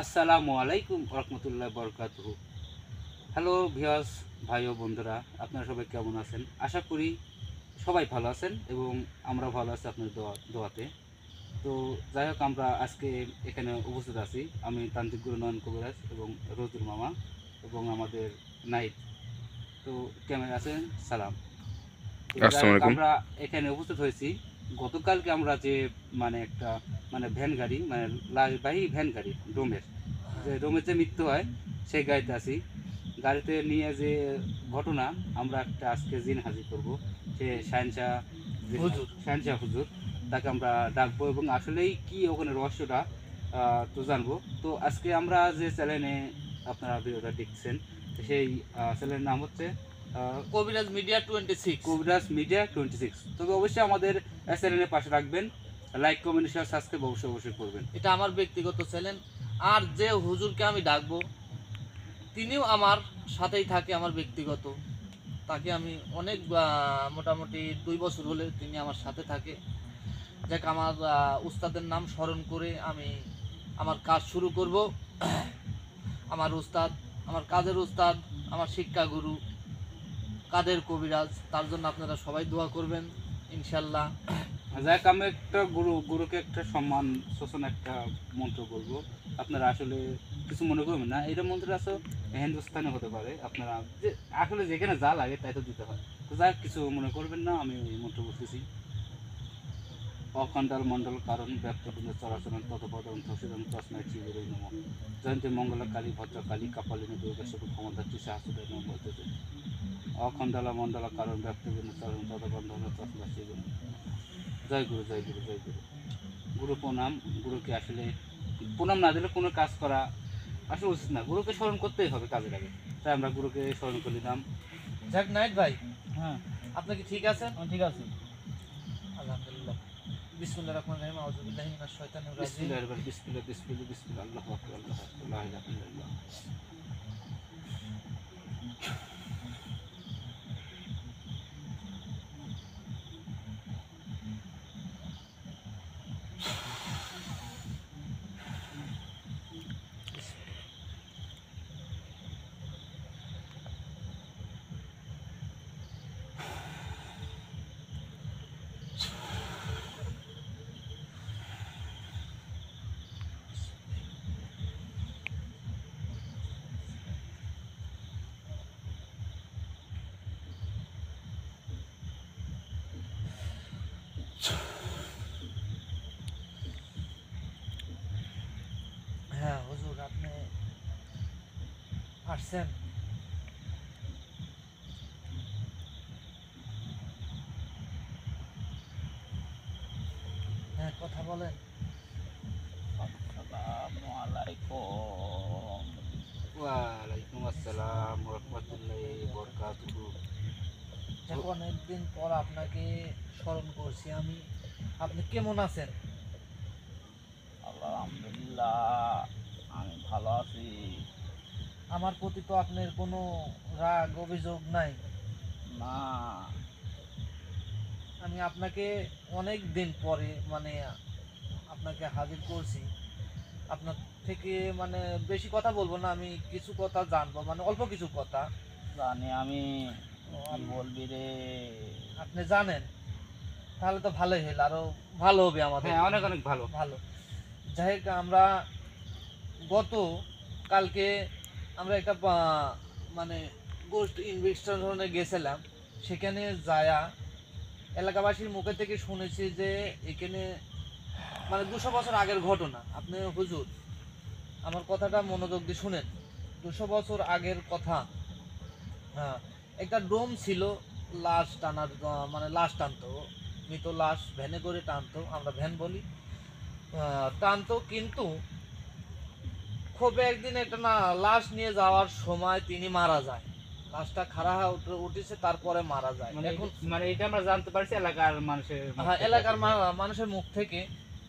আসসালামু আলাইকুম রহমতুল্লাহ বরকাতুহু। Hello viewers, ভাই ও বন্ধুরা, আপনারা সবাই কেমন আছেন? আশা করি সবাই ভালো আছেন এবং আমরা ভালো আছি আপনার দোয়াতে। তো যাই হোক, আমরা আজকে এখানে উপস্থিত আছি। আমি তান্ত্রিক গুরু নয়ন কবিরাজ এবং রোজুর মামা এবং আমাদের নাইট। তো কেমন আছেন? সালাম। তো যাই হোক, আমরা এখানে উপস্থিত হয়েছি গতকালকে। আমরা যে একটা ভ্যান গাড়ি, লাশবাহী ভ্যান গাড়ি, ডোমের যে মৃত্যু হয় সেই গাড়িতে আছি। গাড়িতে নিয়ে যে ঘটনা, আমরা একটা আজকে জিন হাজির করবো। সে শাহেনশাহ হুজুর, তাকে আমরা ডাকবো এবং আসলেই কি ওখানে রহস্যটা তো জানবো। তো আজকে আমরা যে চ্যানেলে আপনারা ভিডিওটা দেখছেন, সেই চ্যানেলের নাম হচ্ছে কবিরাজ মিডিয়া 26। তবে অবশ্যই আমাদের চ্যানেলের পাশে রাখবেন, লাইক কমেন্ট শেয়ার সাবস্ক্রাইব অবশ্যই করবেন। এটা আমার ব্যক্তিগত চ্যানেল। আর যে হুজুরকে আমি ডাকবো তিনিও আমার সাথেই থাকে, আমার ব্যক্তিগত। তাকে আমি অনেক মোটামুটি 2 বছর হলে তিনি আমার সাথে থাকে। যাক, আমার উস্তাদের নাম স্মরণ করে আমি আমার কাজ শুরু করব। আমার উস্তাদ, আমার কাজের উস্তাদ, আমার শিক্ষাগুরু কাদের কবিরাজ, তার জন্য আপনারা সবাই দোয়া করবেন ইনশাল্লাহ। যাক, আমি একটা গুরুকে একটা সম্মান শোষণ একটা মন্ত্র বলবো। আপনারা আসলে কিছু মনে করবেন না, এটা মন্ত্র আসলে হিন্দুস্তানে হতে পারে। আপনারা যে আসলে যেখানে যা লাগে তাই তো দিতে হয়। তো যাক, কিছু মনে করবেন না, আমি এই মন্ত্র বলতেছি। অখণ্ডাল মণ্ডল কারণ ব্যক্তবৃন্দ চরাচরণ ততপদন তসিদন তসমায় চিগুরই নম। জয়ন্তী মঙ্গলা কালী ভদ্রকালী কাপালিনী দুর্গা সকল ক্ষমতার্থী সাহসুদের নম বলতেছে। অখণ্ডলা মণ্ডলা কারণ ব্যক্তবৃন্দ চরণ ততবন্ধন তসমায় চিগুরই। জয় গুরু, জয় গুরু, জয় গুরু। গুরু প্রণাম। গুরুকে আসলে প্রণাম না দিলে কোনো কাজ করা আসলে উচিত না। গুরুকে স্মরণ করতেই হবে কাজের আগে, তাই আমরা গুরুকে স্মরণ করে দিলাম। যাক নাইট ভাই, হ্যাঁ, আপনি কি ঠিক আছেন? আমি ঠিক আছি। আলহামদুলিল্লাহ। বিসমিল্লাহির রহমানির রহিম। আউযু বিল্লাহি মিনাশ শাইতানির রাজিম। বিসমিল্লাহ, বিসমিল্লাহ, বিসমিল্লাহ, বিসমিল্লাহ, আল্লাহু আকবার, আল্লাহু আকবার, লা ইলাহা ইল্লাল্লাহ। হ্যাঁ হুজুর, আপনি আসছেন? হ্যাঁ, কথা বলেন। আসসালামু আলাইকুম। ওয়ালাইকুম আসসালাম রাহমাতুল্লাহি বারাকাতুহু। যাক, অনেকদিন পর আপনাকে স্মরণ করছি আমি। আপনি কেমন আছেন? আলহামদুলিল্লাহ, আমি ভালো আছি। আমার প্রতি তো আপনার কোনো রাগ অভিযোগ নাই। না, আমি আপনাকে অনেক দিন পরে আপনাকে হাজির করছি। আপনার থেকে বেশি কথা বলবো না, আমি কিছু কথা জানবো, অল্প কিছু কথা। জানি আমি। ও, কি বলবি রে? আপনি জানেন তাহলে তো ভালোই হইল, আরো ভালো হবে আমাদের। হ্যাঁ, অনেক অনেক ভালো। ভালো। যাই হোক, আমরা গত কালকে আমরা একটা গোস্ট ইনভেস্টিগেশনে গেছিলাম। সেখানে যায়া এলাকাবাসীর মুখে থেকে শুনেছি যে এখানে 200 বছর আগের ঘটনা। আপনি হুজুর আমার কথাটা মনোযোগ দিয়ে শুনেন। 200 বছর আগের কথা। হ্যাঁ, একটা ডোম ছিল। লাশ টানার লাশ টানতো, মৃত লাশ ভ্যানে করে টানতো, আমরা ভ্যান বলি। টানতো, কিন্তু খুব একদিন একটা লাশ নিয়ে যাওয়ার সময় তিনি মারা যায়। লাশটা খাড়া হয়ে উঠেছে, তারপরে মারা যায়। এখন এটা আমরা জানতে পারছি এলাকার মানুষের মুখ হ্যাঁ, থেকে। এলাকার মানুষের মুখ থেকে।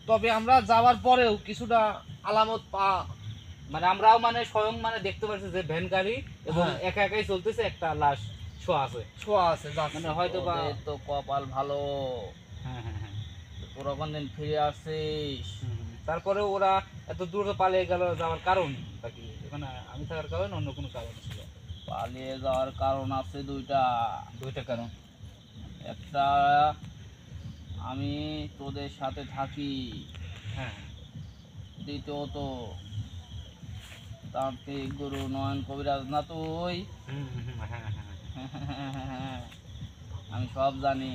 তবে আমরা যাওয়ার পরেও কিছুটা আলামত আমরাও স্বয়ং দেখতে পাচ্ছি যে ভ্যান গাড়ি এবং হ্যাঁ। একা একাই চলতেছে, একটা লাশ শোয়া আছে। ছোঁয়া আছে, যাচ্ছে। হয়তো বা তোদের তো কপাল ভালো, হ্যাঁ হ্যাঁ হ্যাঁ। তোরা কোনদিন ফিরে আসছিস। তারপরে ওরা এত দ্রুত পালিয়ে গেল, যাওয়ার কারণ বাকি এখানে আমি থাকার কারণ অন্য কোনো কারণ ছিল? পালিয়ে যাওয়ার কারণ আছে দুইটা। দুইটা কারণ। একটা, আমি তোদের সাথে থাকি। হ্যাঁ। দ্বিতীয়ত, তান্ত্রিক গুরু নয়ন কবিরাজ না তুই? হ্যাঁ। আমি সব জানি।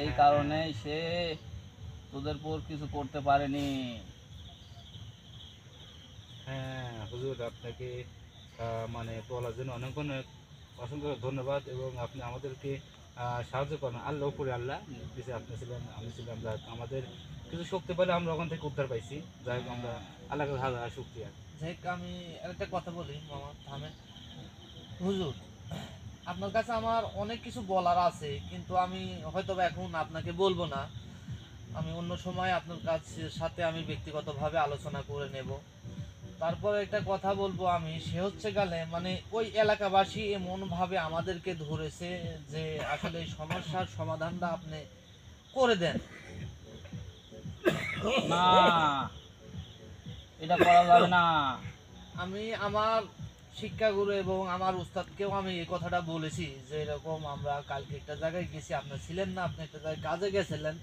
এই কারণে সে তোদের পর কিছু করতে পারেনি। হ্যাঁ হুজুর, আপনাকে মানে বলার জন্য অনেক অনেক অসংখ্য ধন্যবাদ, এবং আপনি আমাদেরকে সাহায্য করেন। আল্লাহ উপরে আল্লাহ দিছে, আপনি ছিলেন, আমি ছিলাম, যাই হোক আমাদের কিছু শক্তি পেলে আমরা ওখান থেকে উদ্ধার পাইছি। যাই হোক আমরা আল্লাহকে হাজার হাজার শক্তি। আর যাই হোক, আমি একটা কথা বলি মামা, থামেন। হুজুর, আপনার কাছে আমার অনেক কিছু বলার আছে, কিন্তু আমি হয়তো বা এখন আপনাকে বলবো না। আমি অন্য সময় আপনার কাছে সাথে আমি ব্যক্তিগতভাবে আলোচনা করে নেব। তারপরে একটা কথা বলবো আমি, সে হচ্ছে গেলে মানে ওই এলাকাবাসী এমন ভাবে আমাদেরকে ধরেছে যে আসলে এই সমস্যার সমাধানটা আপনি করে দেন। না, এটা করা যাবে না। আমি আমার শিক্ষাগুরু এবং আমার উস্তাদকেও আমি এই কথাটা বলেছি যে এরকম আমরা কালকে একটা জায়গায় গেছি, আপনার ছিলেন না, আপনি একটা জায়গায় কাজে গেছিলেন,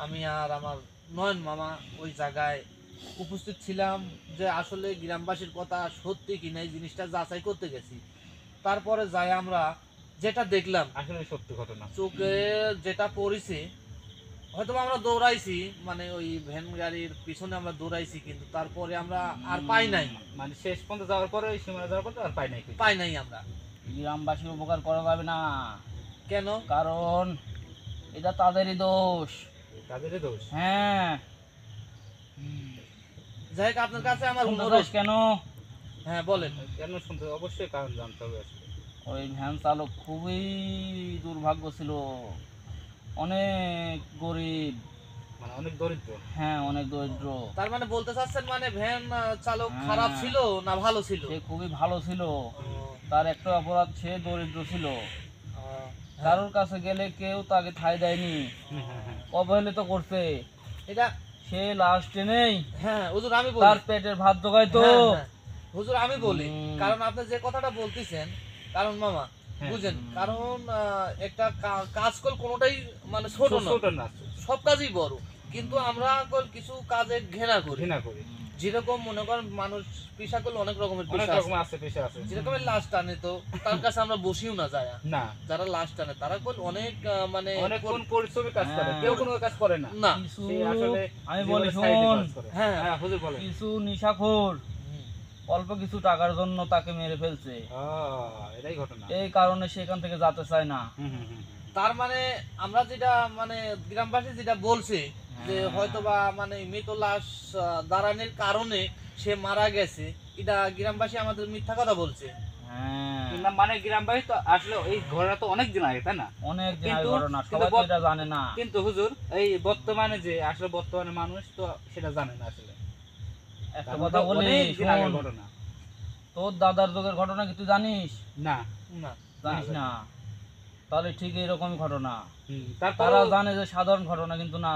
আমি আর আমার নয়ন মামা ওই জায়গায় উপস্থিত ছিলাম, যে আসলে গ্রামবাসীর কথা সত্যি কিনা এই জিনিসটা যাচাই করতে গেছি। তারপরে যাই আমরা যেটা দেখলাম, আসলে সত্যি ঘটনা। চোখে যেটা পড়েছে, হয়তো আমরা দৌড়াইছি, মানে ওই ভ্যান গাড়ির পিছনে আমরা দৌড়াইছি, কিন্তু তারপরে আমরা আর পাই নাই। মানে শেষ পর্যন্ত যাওয়ার পরে, ওই সীমানা যাওয়ার পরে আর পাই নাই আমরা। গ্রামবাসীর উপকার করা যাবে না। কেন? কারণ এটা তাদেরই দোষ। তাদেরই দোষ। হ্যাঁ। যাই হোক, আপনার কাছে আমার শুনতে অনুরোধ। চাস কেন? হ্যাঁ বলেন। কেন শুনতে? অবশ্যই কারণ জানতে হবে আসলে। ওই ভ্যান চালক খুবই দুর্ভাগ্য ছিল, অনেক গরিব, মানে অনেক দরিদ্র। হ্যাঁ অনেক দরিদ্র। তার মানে বলতে চাচ্ছেন মানে ভ্যান চালক হ্যাঁ। খারাপ ছিল না ভালো ছিল? সে খুবই ভালো ছিল। ও, তার একটা অপরাধ, সে দরিদ্র ছিল। হ্যাঁ। কারোর কাছে গেলে কেউ তাকে ঠাঁই দেয়নি, অবহেলিত করছে। এটা সে লাস্টে নেই, হ্যাঁ হুজুর আমি তার বলি। পেটের ভাত জোগাইতো। হ্যাঁ, হ্যাঁ। হুজুর আমি বলি, হুম। কারণ আপনি যে কথাটা বলতেছেন, কারণ মামা হ্যাঁ। বুঝেন, কারণ একটা কাজ কল কোনোটাই মানে ছোট না, ছোট না, সব কাজই বড়, কিন্তু আমরা কল কিছু কাজে ঘৃণা করি। ঘৃণা করি। যেরকম মনে করেন মানুষ পেশা করলে অনেক রকমের অনেক পেশা রকম আছে, আছে, পেশা আছে। যেরকম লাশ টানে, তো তার কাছে আমরা বসিও না যায়। না, যারা লাশ টানে তারা কল অনেক মানে অনেক কোন পরিশ্রমী কাজ করে, হ্যাঁ। কেউ কোনো কাজ করে না। না। কিছু, সে আসলে আমি বলি জীবনের সাইডে শোন, কাজ করে। হ্যাঁ। হ্যাঁ হুজুর বলেন। কিছু নিশাখোর হুম। অল্প কিছু টাকার জন্য তাকে মেরে ফেলছে। এটাই ঘটনা। এই কারণে সেখান থেকে যেতে চায় না। তার মানে আমরা যেটা মানে গ্রামবাসী যেটা বলছে যে হ্যাঁ। হয়তোবা মানে মৃত লাশ দাঁড়ানোর কারণে সে মারা গেছে, এটা গ্রামবাসী আমাদের মিথ্যা কথা বলছে। হ্যাঁ, না, মানে গ্রামবাসী তো আসলে এই ঘটনা তো অনেক দিন আগে, তাই না? অনেক দিনের কিন্তু- ঘটনা, কিন্তু সবাই তো এটা জানে না। কিন্তু হুজুর এই বর্তমানে যে আসলে বর্তমানে মানুষ তো সেটা জানে না আসলে। একটা কারণ কথা ওটা বলি, অনেক দিন আগের শোন, ঘটনা। তোর দাদার যুগের ঘটনা কি তুই জানিস? না। না। জানিস না? তাহলে ঠিক এরকমই ঘটনা। তারপর তারা জানে যে সাধারণ ঘটনা, কিন্তু না,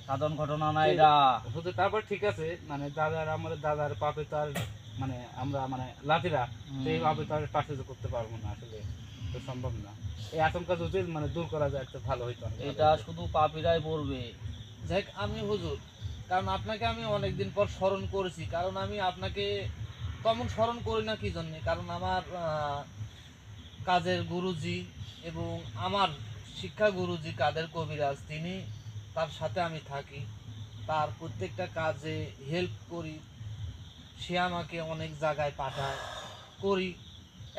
সাধারণ ঘটনা না এটা। হুজুর তারপর ঠিক আছে, মানে দাদার, আমাদের দাদার পাপে তো আর মানে আমরা মানে লাঠিরা সেই পাপে তো আর পাশে করতে পারবো না, আসলে তো সম্ভব না। এই আশঙ্কা যদি মানে দূর করা যায় তো ভালো হইতো। এটা শুধু পাপীরাই পড়বে। যাই হোক, আমি হুজুর, কারণ আপনাকে আমি অনেকদিন পর স্মরণ করেছি, কারণ আমি আপনাকে তেমন স্মরণ করি না কি জন্যে, কারণ আমার কাজের গুরুজি এবং আমার শিক্ষা গুরুজি কাদের কবিরাজ, তিনি, তার সাথে আমি থাকি, তার প্রত্যেকটা কাজে হেল্প করি, সে আমাকে অনেক জায়গায় পাঠায় করি।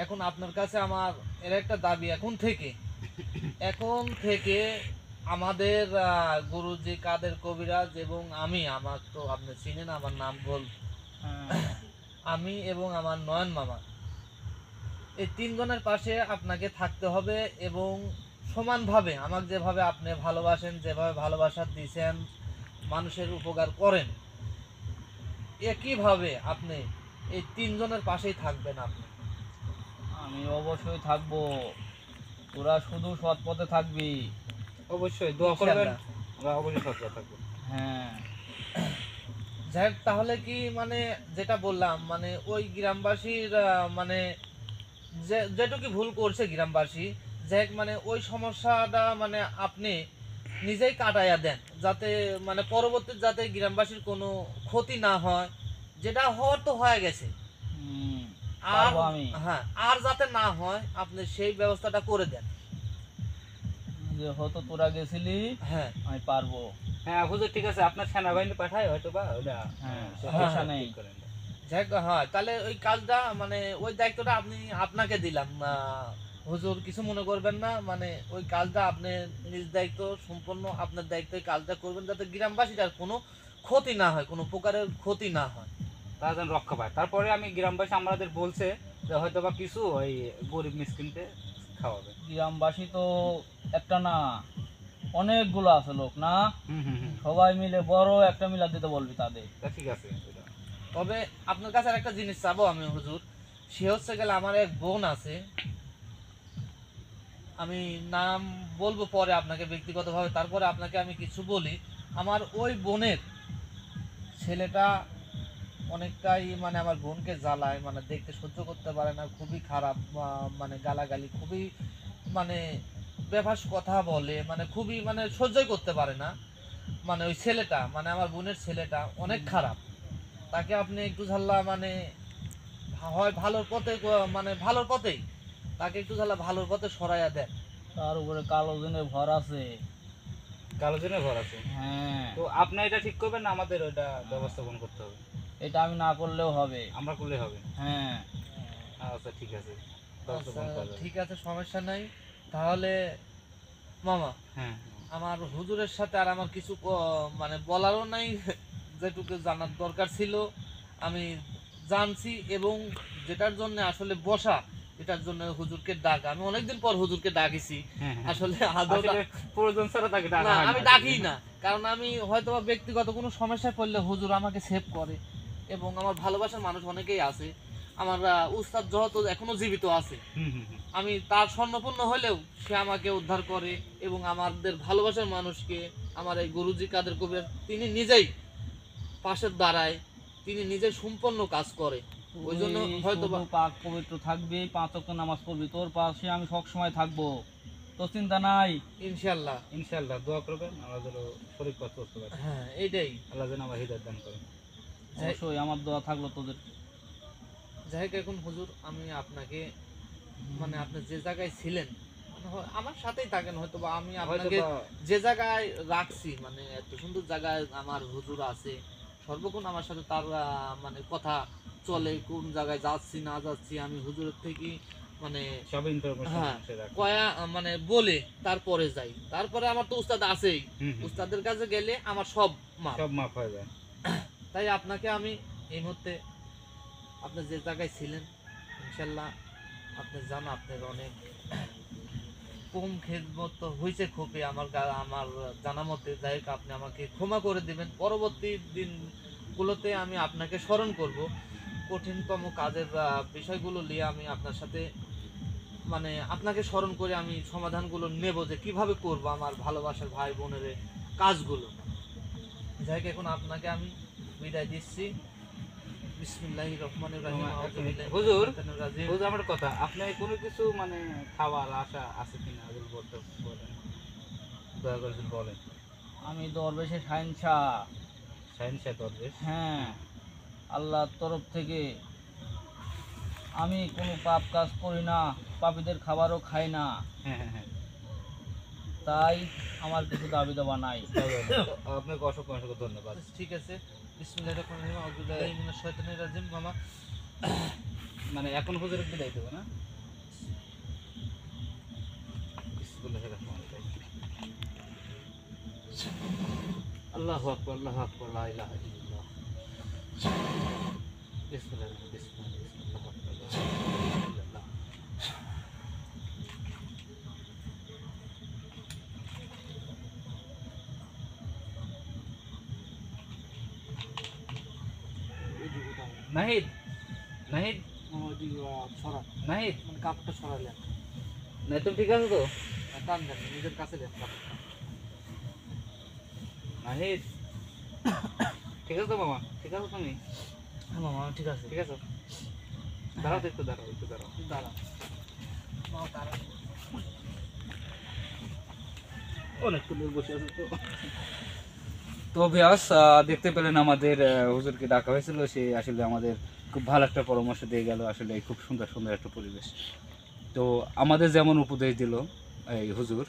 এখন আপনার কাছে আমার এর একটা দাবি, এখন থেকে আমাদের গুরুজি কাদের কবিরাজ এবং আমি, আমার তো আপনি চিনেন আমার নাম বল, আমি এবং আমার নয়ন মামা, এই তিনজনের পাশে আপনাকে থাকতে হবে, এবং সমানভাবে আমাকে যেভাবে আপনি ভালোবাসেন, যেভাবে ভালোবাসা দিয়েছেন, মানুষের উপকার করেন, একইভাবে আপনি এই তিনজনের পাশেই থাকবেন। আপনি, আমি অবশ্যই থাকবো, তোরা শুধু সৎ পথে থাকবি। অবশ্যই দোয়া করবেন, ইনশাআল্লাহ। আমরা অবশ্যই সচেতন থাকবো। হ্যাঁ যাই হোক, তাহলে কি মানে যেটা বললাম মানে ওই গ্রামবাসীর মানে যেটুকু ভুল করছে গ্রামবাসী, যাই হোক মানে ওই সমস্যাটা মানে আপনি নিজেই কাটাইয়া দেন, যাতে মানে পরবর্তী যাতে গ্রামবাসীর কোনো ক্ষতি না হয়। যেটা হওয়ার তো হয়ে গেছে, হুম, আর পারবো আমি। হ্যাঁ আর যাতে না হয় আপনি সেই ব্যবস্থাটা করে দেন। যে হয়তো তোরা গেছিলি, হ্যাঁ আমি পারবো। হ্যাঁ হুজুর, ঠিক আছে, আপনার সেনাবাহিনী পাঠায় হয়তো বা ওটা হ্যাঁ, সমস্যা সমস্যা নেই। ঠিক করে নেয়। যাই হোক, হ্যাঁ তাহলে ওই কাজটা মানে ওই দায়িত্বটা আপনাকে দিলাম। হুজুর কিছু মনে করবেন না, মানে ওই কাজটা আপনি নিজ দায়িত্ব সম্পন্ন আপনার দায়িত্বে কাজটা করবেন, যাতে গ্রামবাসীর কোনো ক্ষতি না হয়, কোনো প্রকারের ক্ষতি না হয়। তারা যেন রক্ষা পায়। তারপরে আমি গ্রামবাসী আমাদের বলছে যে হয়তো বা কিছু ওই গরিব মিসকিনকে খাওয়াবে। গ্রামবাসী তো একটা না, অনেকগুলো আছে লোক না, হুম হুম হুম, সবাই মিলে বড় একটা মিলাদ দিতে বলবি তাদের। তা ঠিক আছে ওটা। তবে আপনার কাছে আর একটা জিনিস চাবো আমি হুজুর, সে হচ্ছে গেলে আমার এক বোন আছে, আমি নাম বলবো পরে আপনাকে ব্যক্তিগতভাবে, তারপরে আপনাকে আমি কিছু বলি। আমার ওই বোনের ছেলেটা অনেকটাই মানে আমার বোনকে জ্বালায়, মানে দেখতে সহ্য করতে পারে না, খুবই খারাপ, মানে গালাগালি খুবই, মানে বেফাস কথা বলে, মানে খুবই মানে সহ্যই করতে পারে না। মানে ওই ছেলেটা মানে আমার বোনের ছেলেটা অনেক খারাপ। তাকে আপনি একটু ঝাল্লা মানে হয় ভালোর পথে, মানে ভালোর পথেই তাকে একটু ঝাল্লা ভালোর পথে সরাইয়া দেন। তার উপরে কালো দিনের ভর আছে। কালো জনের ঘর আছে। হ্যাঁ, তো আপনি এটা ঠিক করবেন না আমাদের ওইটা ব্যবস্থাপনা করতে হবে? এটা আমি না করলেও হবে। আমরা করলে হবে? হ্যাঁ, আচ্ছা ঠিক আছে, আচ্ছা ব্যবস্থাপনা করা যাবে। ঠিক আছে, সমস্যা নাই। তাহলে মামা, হ্যাঁ আমার হুজুরের সাথে আর আমার কিছু মানে বলারও নাই, যেটুকু জানার দরকার ছিল আমি জানছি, এবং যেটার জন্য আসলে বসা, এটার জন্য হুজুরকে ডাক, আমি অনেকদিন পর হুজুরকে ডাকিছি। হ্যাঁ হ্যাঁ। আসলে আদৌ আসলে প্রয়োজন ছাড়া তাকে ডাকা না, হয় আমি না। ডাকি না, কারণ আমি হয়তো বা ব্যক্তিগত কোনো সমস্যায় পড়লে হুজুর আমাকে সেভ করে, এবং আমার ভালোবাসার মানুষ অনেকেই আছে। আমার উস্তাদ যত এখনো জীবিত আছে, হুম হুম হুম। আমি তার স্বর্ণপূর্ণ হলেও সে আমাকে উদ্ধার করে, এবং আমাদের ভালোবাসার মানুষকে, আমার এই গুরুজি কাদের কবির তিনি নিজেই পাশে দাঁড়ায়, তিনি নিজেই সম্পন্ন কাজ করে। ওই জন্য তুই হয়তো শুধু বা পাক পবিত্র থাকবি, 5 ওয়াক্ত নামাজ পড়বি, তোর পাশে আমি সব সময় থাকবো, তোর চিন্তা নাই। ইনশাল্লাহ। ইনশাআল্লাহ দোয়া করবেন, আমরা যেন শরীর পথ চলতে পারি। হ্যাঁ এইটাই। আল্লাহ যেন আমার হৃদয় দান করেন। অবশ্যই আমার দোয়া থাকলো তোদের। যাই হোক, এখন হুজুর আমি আপনাকে মানে আপনি যে জায়গায় ছিলেন, মানে আমার সাথেই থাকেন, হয়তো বা আমি হয়তো আপনাকে বা যে জায়গায় রাখছি, মানে এত সুন্দর জায়গায় আমার হুজুর আছে, সর্বক্ষণ আমার সাথে তার মানে কথা চলে, কোন জায়গায় যাচ্ছি না যাচ্ছি আমি হুজুরের থেকে মানে সব ইনফরমেশন হ্যাঁ সে রাখে। কয়া মানে বলে তারপরে যাই। তারপরে আমার তো উস্তাদ আছেই, হুম হুম। উস্তাদের কাছে গেলে আমার সব মাপ। সব মাফ হয়ে যায়। তাই আপনাকে আমি এই মুহূর্তে আপনি যে জায়গায় ছিলেন, ইনশাল্লাহ আপনি জান আপনার অনেক কম খেদমত হয়েছে খুবই আমার আমার জানা মতে। যাই হোক, আপনি আমাকে ক্ষমা করে দিবেন, পরবর্তী দিনগুলোতে আমি আপনাকে স্মরণ করব, কঠিনতম কাজের বিষয়গুলো নিয়ে আমি আপনার সাথে মানে আপনাকে স্মরণ করে আমি সমাধানগুলো নেব, যে কিভাবে করব আমার ভালোবাসার ভাই বোনের এই কাজগুলো। যাই হোক, এখন আপনাকে আমি বিদায় দিচ্ছি। বিসমিল্লাহির রহমানির রহিম। আউযু বিল্লাহি মিনাশ হুজুর, শাইতানির রাজিম। হুজুর আমার কথা, আপনি কোনো কিছু মানে খাওয়ার আশা আছে কিনা যদি বলতে বলেন, দয়া করে যদি বলেন। আমি দরবেশে শাহিনশা। শাহিন শাহ দরবেশ। হ্যাঁ, আল্লাহর তরফ থেকে আমি কোনো পাপ কাজ করি না, পাপীদের খাবারও খাই না, হ্যাঁ হ্যাঁ হ্যাঁ। তাই আমার কিছু দাবি দাবা নাই। আপনাকে অসংখ্য অসংখ্য ধন্যবাদ। ঠিক আছে, বিসমিল্লাহির রহমানির রহিম। আউযু বিল্লাহি মিনাশ শাইতানির রাজিম। মামা, মানে এখন হুজুরের বিদায় দেবো না? বিসমিল্লাহির রহমানির রহিম। আল্লাহু আকবার, আল্লাহু আকবার, লা ইলাহা ইল্লাল্লাহ। বিসমিল্লাহির রহমানির রহিম, বিসমিল্লাহ, আল্লাহু আকবার, লা ইলাহা ইল্লাল্লাহ। নাহিদ, নাহিদ, নাহিদ, মানে কাপটা সরালেন, না তুমি ঠিক আছে তো? টান দেন নিজের কাছে দেন কাপড়টা। নাহিদ, ঠিক আছে তো মামা? ঠিক আছে তুমি? হ্যাঁ মামা ঠিক আছে। ঠিক আছে, দাঁড়াও তো, একটু দাঁড়াও, একটু দাঁড়াও। দাঁড়া মামা দাঁড়া। অনেকক্ষণ ধরে বসে আছে তো। তো ভিউয়ার্স, দেখতে পেলেন আমাদের হুজুরকে ডাকা হয়েছিল, সে আসলে আমাদের খুব ভালো একটা পরামর্শ দিয়ে গেল, আসলে খুব সুন্দর সুন্দর একটা পরিবেশ। তো আমাদের যেমন উপদেশ দিল এই হুজুর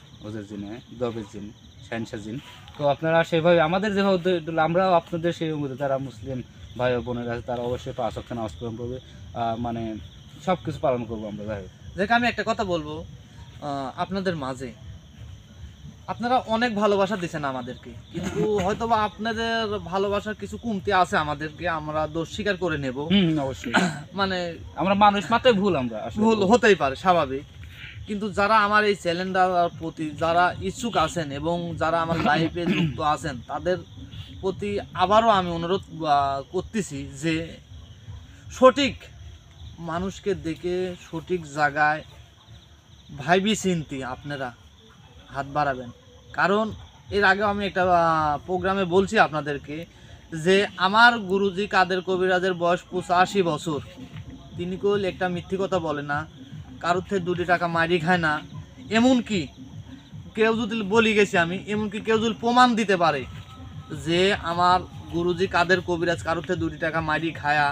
জিনে, দবের জিন, শাহিনশাহ জিন, তো আপনারা সেভাবে আমাদের যেভাবে উপদেশ দিল, আমরাও আপনাদের সেই অনুমতি, যারা মুসলিম ভাই ও বোনেরা আছে তারা অবশ্যই 5 ওয়াক্ত নামাজ পালন করবে, মানে সব কিছু পালন করবো আমরা। যাই হোক, দেখ আমি একটা কথা বলবো আপনাদের মাঝে, আপনারা অনেক ভালোবাসা দিচ্ছেন আমাদেরকে, কিন্তু হয়তোবা আপনাদের ভালোবাসার কিছু কমতি আছে আমাদেরকে, আমরা দোষ স্বীকার করে নেব। অবশ্যই মানে আমরা মানুষ মাত্রই ভুল, আমরা আসলে ভুল হতেই পারে, স্বাভাবিক। কিন্তু যারা আমার এই চ্যানেলটার প্রতি যারা ইচ্ছুক আছেন এবং যারা আমার লাইফে যুক্ত আছেন, তাদের প্রতি আবারও আমি অনুরোধ করতেছি যে সঠিক মানুষকে দেখে সঠিক জায়গায় ভাইবি চিন্তি আপনারা হাত বাড়াবেন। কারণ এর আগেও আমি একটা প্রোগ্রামে বলছি আপনাদেরকে যে আমার গুরুজি কাদের কবিরাজের বয়স 85 বছর, তিনি কইল একটা মিথ্যে কথা বলে না, কারোর থেকে 2 টাকা মারি খায় না। এমনকি কেউ যদি বলি গেছি আমি, এমনকি কেউ যদি প্রমাণ দিতে পারে যে আমার গুরুজি কাদের কবিরাজ কারোর থেকে 2 টাকা মারি খায়া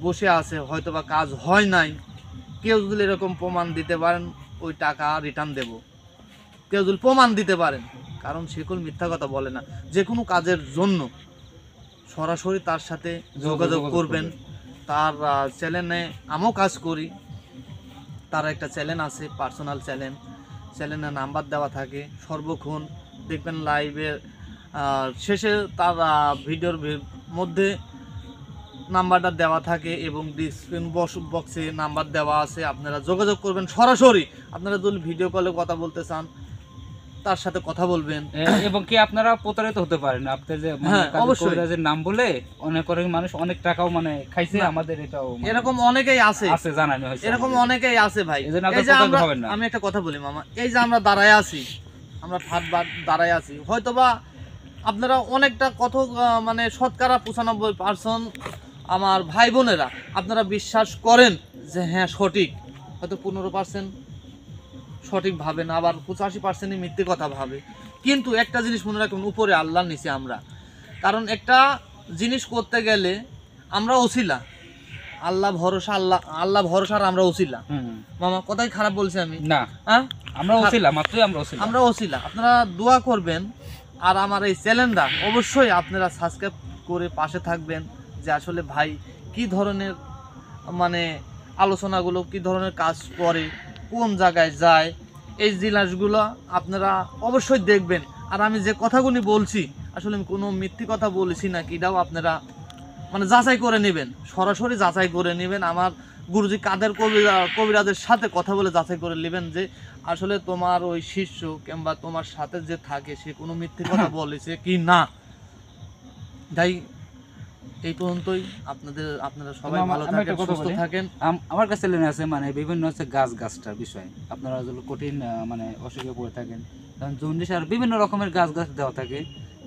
বসে আছে, হয়তো বা কাজ হয় নাই, কেউ যদি এরকম প্রমাণ দিতে পারেন ওই টাকা রিটার্ন দেব। কেউ যদি প্রমাণ দিতে পারেন, কারণ সে কোনো মিথ্যা কথা বলে না। যে কোনো কাজের জন্য সরাসরি তার সাথে যোগাযোগ করবেন। তার চ্যানেলে আমিও কাজ করি, তার একটা চ্যানেল আছে, পার্সোনাল চ্যানেল, চ্যানেলের নাম্বার দেওয়া থাকে। সর্বক্ষণ দেখবেন লাইভের শেষে তার ভিডিওর মধ্যে নাম্বারটা দেওয়া থাকে এবং ডিসক্রিপশন বক্সে নাম্বার দেওয়া আছে, আপনারা যোগাযোগ করবেন সরাসরি। আপনারা যদি ভিডিও কলে কথা বলতে চান তার সাথে কথা বলবেন। এবং কি আপনারা প্রতারিত হতে পারেন, আপনাদের যে হ্যাঁ, অবশ্যই। কবিরাজের নাম বলে অনেক অনেক মানুষ অনেক টাকাও মানে খাইছে, না, আমাদের এটাও মানে এরকম অনেকেই আছে, আছে, জানানো হয়েছে এরকম আমাদের। অনেকেই আছে ভাই। এজন্য এই যে আপনারা আমরা, প্রতারিত হবেন না। আমি একটা কথা বলি মামা, এই যে আমরা দাঁড়ায় আছি, আমরা ঠাটবার দাঁড়ায় আছি, হয়তোবা আপনারা অনেকটা কত মানে শতকরা 95% আমার ভাই বোনেরা আপনারা বিশ্বাস করেন যে হ্যাঁ সঠিক, হয়তো 15% সঠিক ভাবে না, আবার 85%ই মিথ্যে কথা ভাবে। কিন্তু একটা জিনিস মনে রাখবেন, উপরে আল্লাহর নিচে আমরা। কারণ একটা জিনিস করতে গেলে আমরা ওসিলা, আল্লাহ ভরসা, আল্লাহ ভরসার আমরা ওসিলা। মামা কথাই খারাপ বলছি আমি না, হ্যাঁ, আমরা ওসিলা, মাত্রই আমরা ওসিলা। আমরা ওসিলা। আপনারা দোয়া করবেন, আর আমার এই চ্যানেলটা অবশ্যই আপনারা সাবস্ক্রাইব করে পাশে থাকবেন, যে আসলে ভাই কি ধরনের মানে আলোচনাগুলো, কি ধরনের কাজ করে, কোন জায়গায় যায়, এই জিনিসগুলো আপনারা অবশ্যই দেখবেন। আর আমি যে কথাগুলি বলছি আসলে আমি কোনো মিথ্যে কথা বলেছি না কি, এটাও আপনারা মানে যাচাই করে নেবেন, সরাসরি যাচাই করে নেবেন। আমার গুরুজি কাদের কবিরাজের সাথে কথা বলে যাচাই করে নেবেন যে আসলে তোমার ওই শিষ্য কিংবা তোমার সাথে যে থাকে সে কোনো মিথ্যে কথা বলেছে কি না। তাই এই পর্যন্তই। আপনারা সবাই ভালো আমি একটা থাকেন, কথা সুস্থ বলি। থাকেন। আমার কাছে লেনে আছে মানে বিভিন্ন হচ্ছে গাছটার বিষয়, আপনারা যদি কঠিন মানে অসুখে পড়ে থাকেন, কারণ জন্ডিস আর বিভিন্ন রকমের গাছ দেওয়া থাকে,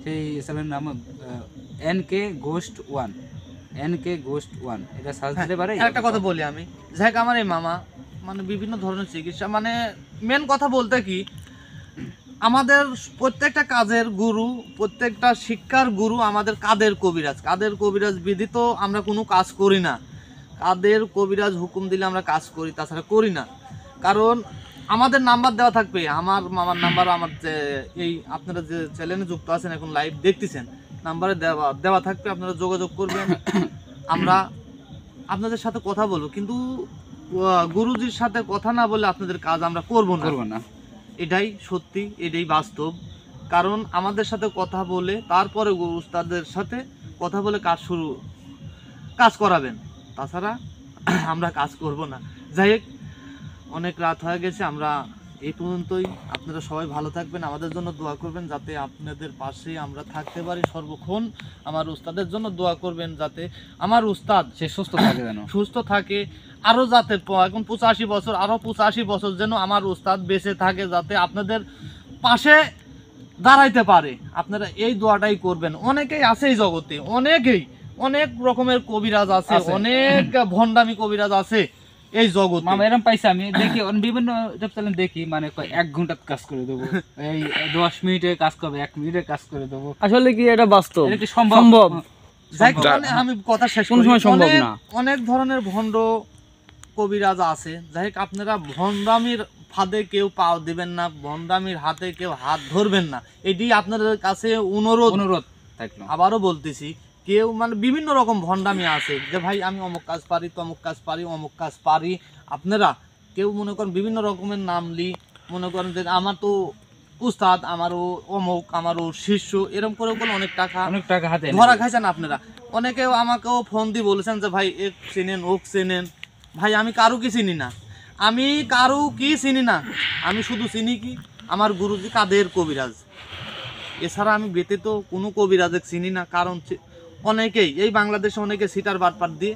সেই চ্যানেলের নাম NK Ghost 1, NK Ghost 1, এটা সার্চ দিতে পারে। একটা কথা বলি আমি, যাই হোক আমার এই মামা মানে বিভিন্ন ধরনের চিকিৎসা, মানে মেন কথা বলতে কি, আমাদের প্রত্যেকটা কাজের গুরু, প্রত্যেকটা শিক্ষার গুরু আমাদের কাদের কবিরাজ। কাদের কবিরাজ বিধিত আমরা কোনো কাজ করি না, কাদের কবিরাজ হুকুম দিলে আমরা কাজ করি, তাছাড়া করি না। কারণ আমাদের নাম্বার দেওয়া থাকবে, আমার মামার নাম্বার, আমার যে এই আপনারা যে চ্যানেলে যুক্ত আছেন এখন লাইভ দেখতেছেন, নাম্বারে দেওয়া থাকবে, আপনারা যোগাযোগ করবেন, আমরা আপনাদের সাথে কথা বলবো। কিন্তু গুরুজির সাথে কথা না বলে আপনাদের কাজ আমরা করব না, এটাই সত্যি, এটাই বাস্তব। কারণ আমাদের সাথে কথা বলে তারপরে উস্তাদের সাথে কথা বলে কাজ করাবেন, তাছাড়া আমরা কাজ করব না। যাই হোক, অনেক রাত হয়ে গেছে, আমরা এই পর্যন্তই। আপনারা সবাই ভালো থাকবেন, আমাদের জন্য দোয়া করবেন যাতে আপনাদের পাশে আমরা থাকতে পারি সর্বক্ষণ। আমার উস্তাদের জন্য দোয়া করবেন যাতে আমার উস্তাদ সে সুস্থ থাকে, যেন সুস্থ থাকে, আরও যাতে এখন 85 বছর, আরও 85 বছর যেন আমার উস্তাদ বেঁচে থাকে, যাতে আপনাদের পাশে দাঁড়াইতে পারে, আপনারা এই দোয়াটাই করবেন। অনেকেই আছে এই জগতে, অনেক রকমের কবিরাজ আছে, আছে। অনেক ভণ্ডামি কবিরাজ আছে এই জগতে। মামা এরকম পাইছে, আমি দেখি বিভিন্ন ইউটিউব চ্যানেল দেখি, মানে কয় 1 ঘন্টা কাজ করে দেবো, এই 10 মিনিটে কাজ করবে, 1 মিনিটে কাজ করে দেবো। আসলে কি এটা বাস্তব? এটা কি সম্ভব? সম্ভব। যাই হোক, আমি কথা শেষ কোনো করি। সময় সম্ভব অনেক- না। অনেক ধরনের ভণ্ড কবিরাজ আছে। যাই হোক, আপনারা ভণ্ডামির ফাঁদে কেউ পাও দিবেন না, ভণ্ডামির হাতে কেউ হাত ধরবেন না, এটি আপনাদের কাছে অনুরোধ থাকলো। আবারও বলতেছি। কেউ মানে বিভিন্ন রকম ভণ্ডামি আছে যে ভাই আমি অমুক কাজ পারি, তমুক কাজ পারি, অমুক কাজ পারি। আপনারা কেউ মনে করেন বিভিন্ন রকমের নামলি, মনে করেন যে আমার তো উস্তাদ, আমারও অমুক, আমারও শিষ্য, এরকম করে বলে অনেক টাকা হাতে ধরা খাইছেন আপনারা। অনেকেও আমাকেও ফোন দিয়ে বলেছেন যে ভাই এক চেনেন, ওক চেনেন। ভাই আমি কারো কি চিনি না, আমি শুধু চিনি কি আমার গুরুজি কাদের কবিরাজ, এছাড়া আমি ব্যতীত কোনো কবিরাজে চিনি না। কারণ অনেকেই এই বাংলাদেশে অনেকে সিটার বাটপাট দিয়ে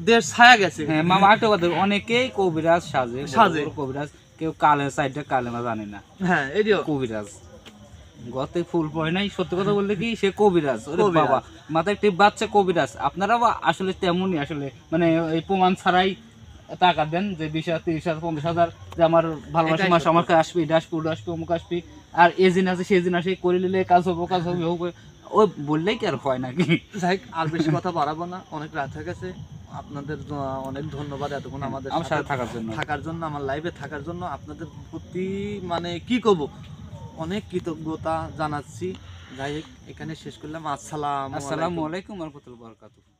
দেশ ছায়া গেছে। হ্যাঁ মামা, একটা কথা, অনেকেই কবিরাজ সাজে, বড় কবিরাজ, কেউ কালের সাইডে কালেমা জানে না, হ্যাঁ এটিও কবিরাজ গতে ফুল পড়ে নাই। সত্যি কথা বলতে কি, সে কবিরাজ। ওরে কবিরাজ। বাবা, মাথায় টিপ বাচ্চা কবিরাজ। আপনারাও আসলে তেমনই, আসলে মানে এই প্রমাণ ছাড়াই টাকা দেন যে 20,000, 30,000, 50,000, যে আমার ভালোবাসা এটাই মাস সত্য। আমাকে আসবে, এটা আসবে, ওটা আসবে, অমুক আসবে, আর এই দিন আছে সেই দিন আসে, করে নিলে কাজ হবে হবে, ওই বললেই কি আর হয় নাকি? যাই হোক, আর বেশি কথা বাড়াবো না, অনেক রাত হয়ে গেছে। আপনাদের অনেক ধন্যবাদ এতক্ষণ আমাদের আমার সাথে থাকার জন্য, আমার লাইভে থাকার জন্য। আপনাদের প্রতি মানে কি করব, অনেক কৃতজ্ঞতা জানাচ্ছি। যাই হোক, এখানে শেষ করলাম। আসসালামু আসসালামু আলাইকুম ওয়া রাহমাতুল্লাহি ওয়া বারাকাতুহু।